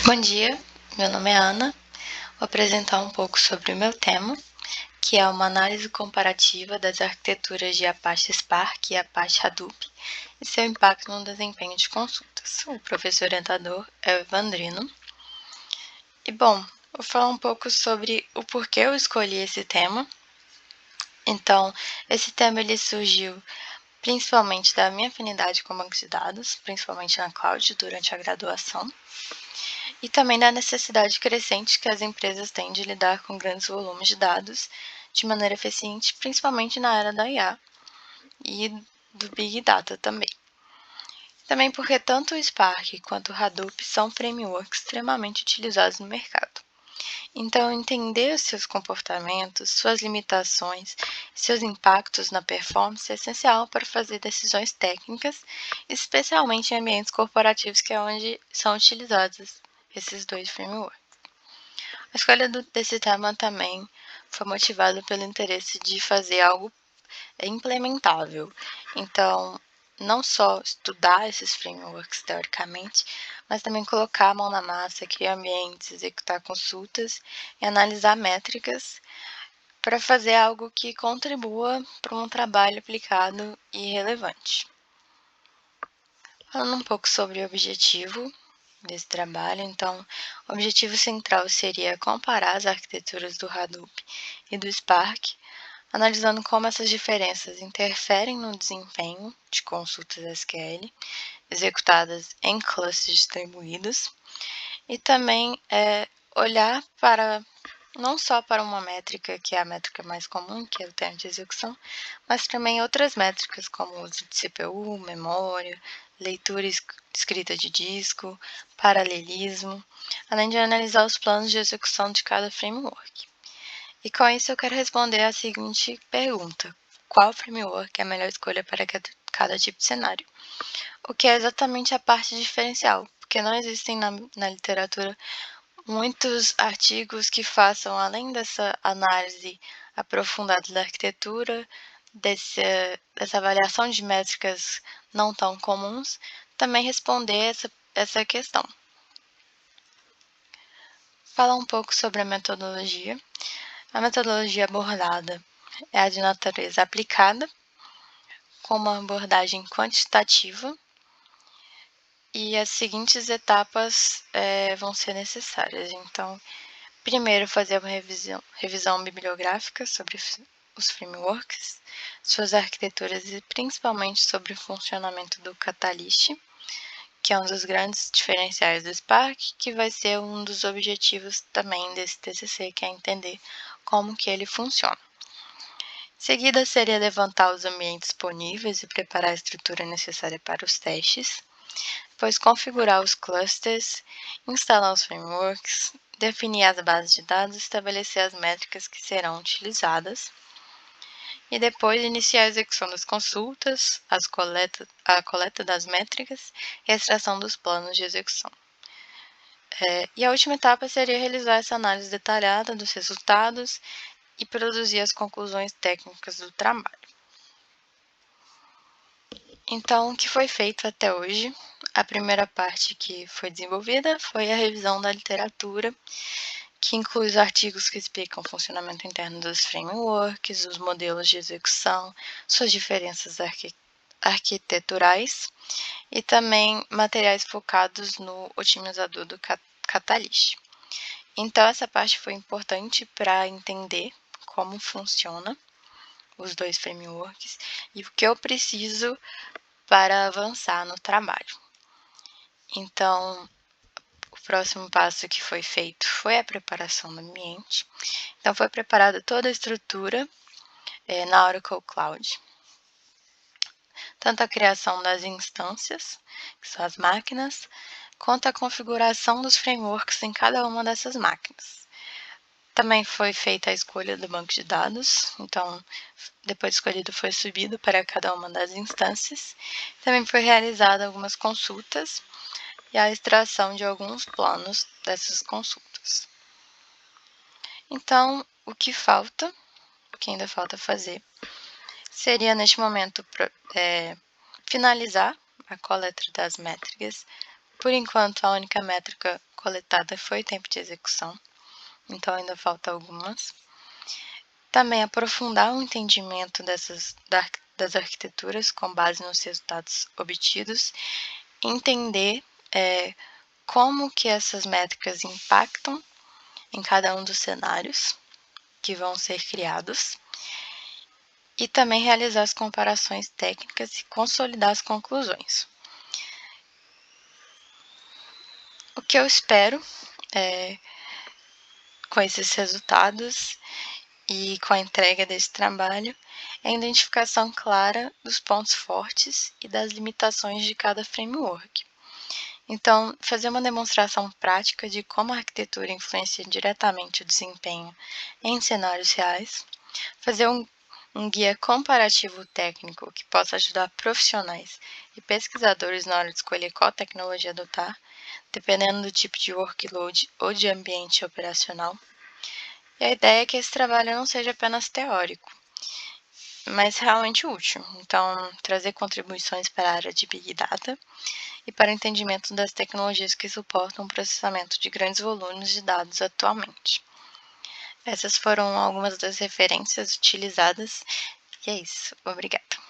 Bom dia, meu nome é Ana. Vou apresentar um pouco sobre o meu tema, que é uma análise comparativa das arquiteturas de Apache Spark e Apache Hadoop e seu impacto no desempenho de consultas. O professor orientador é o Evandrino. E bom, vou falar um pouco sobre o porquê eu escolhi esse tema. Então, esse tema ele surgiu principalmente da minha afinidade com bancos de dados, principalmente na cloud, durante a graduação. E também da necessidade crescente que as empresas têm de lidar com grandes volumes de dados de maneira eficiente, principalmente na era da IA e do Big Data também. Também porque tanto o Spark quanto o Hadoop são frameworks extremamente utilizados no mercado. Então, entender os seus comportamentos, suas limitações, seus impactos na performance é essencial para fazer decisões técnicas, especialmente em ambientes corporativos, que é onde são utilizados esses dois frameworks. A escolha desse tema também foi motivada pelo interesse de fazer algo implementável. Então, não só estudar esses frameworks teoricamente, mas também colocar a mão na massa, criar ambientes, executar consultas e analisar métricas para fazer algo que contribua para um trabalho aplicado e relevante. Falando um pouco sobre o objetivo desse trabalho, então, o objetivo central seria comparar as arquiteturas do Hadoop e do Spark, analisando como essas diferenças interferem no desempenho de consultas SQL executadas em clusters distribuídos, e também olhar para não só para uma métrica, que é a métrica mais comum, que é o tempo de execução, mas também outras métricas, como o uso de CPU, memória, leitura e escrita de disco, paralelismo, além de analisar os planos de execução de cada framework. E com isso eu quero responder a seguinte pergunta: qual framework é a melhor escolha para cada tipo de cenário? O que é exatamente a parte diferencial, porque não existem na literatura muitos artigos que façam, além dessa análise aprofundada da arquitetura, dessa avaliação de métricas não tão comuns, também responder essa questão. Falar um pouco sobre a metodologia. A metodologia abordada é a de natureza aplicada, com uma abordagem quantitativa, e as seguintes etapas vão ser necessárias. Então, primeiro, fazer uma revisão bibliográfica sobre os frameworks, suas arquiteturas e principalmente sobre o funcionamento do Catalyst, que é um dos grandes diferenciais do Spark, que vai ser um dos objetivos também desse TCC, que é entender como que ele funciona. Em seguida, seria levantar os ambientes disponíveis e preparar a estrutura necessária para os testes. Depois, configurar os clusters, instalar os frameworks, definir as bases de dados e estabelecer as métricas que serão utilizadas. E depois, iniciar a execução das consultas, a coleta das métricas e a extração dos planos de execução. E a última etapa seria realizar essa análise detalhada dos resultados e produzir as conclusões técnicas do trabalho. Então, o que foi feito até hoje? A primeira parte que foi desenvolvida foi a revisão da literatura, que inclui os artigos que explicam o funcionamento interno dos frameworks, os modelos de execução, suas diferenças arquiteturais e também materiais focados no otimizador do Catalyst. Então, essa parte foi importante para entender como funciona os dois frameworks e o que eu preciso para avançar no trabalho. Então, o próximo passo que foi feito foi a preparação do ambiente. Então, foi preparada toda a estrutura na Oracle Cloud. Tanto a criação das instâncias, que são as máquinas, quanto a configuração dos frameworks em cada uma dessas máquinas. Também foi feita a escolha do banco de dados, então, depois de escolhido, foi subido para cada uma das instâncias. Também foi realizada algumas consultas e a extração de alguns planos dessas consultas. Então, o que ainda falta fazer, seria neste momento finalizar a coleta das métricas Por enquanto, a única métrica coletada foi o tempo de execução, então ainda falta algumas. Também aprofundar o entendimento das arquiteturas com base nos resultados obtidos, entender como que essas métricas impactam em cada um dos cenários que vão ser criados, e também realizar as comparações técnicas e consolidar as conclusões. O que eu espero com esses resultados e com a entrega desse trabalho é a identificação clara dos pontos fortes e das limitações de cada framework. Então, fazer uma demonstração prática de como a arquitetura influencia diretamente o desempenho em cenários reais, fazer um guia comparativo técnico que possa ajudar profissionais e pesquisadores na hora de escolher qual tecnologia adotar, dependendo do tipo de workload ou de ambiente operacional. E a ideia é que esse trabalho não seja apenas teórico, mas realmente útil. Então, trazer contribuições para a área de Big Data e para o entendimento das tecnologias que suportam o processamento de grandes volumes de dados atualmente. Essas foram algumas das referências utilizadas, e é isso. Obrigada.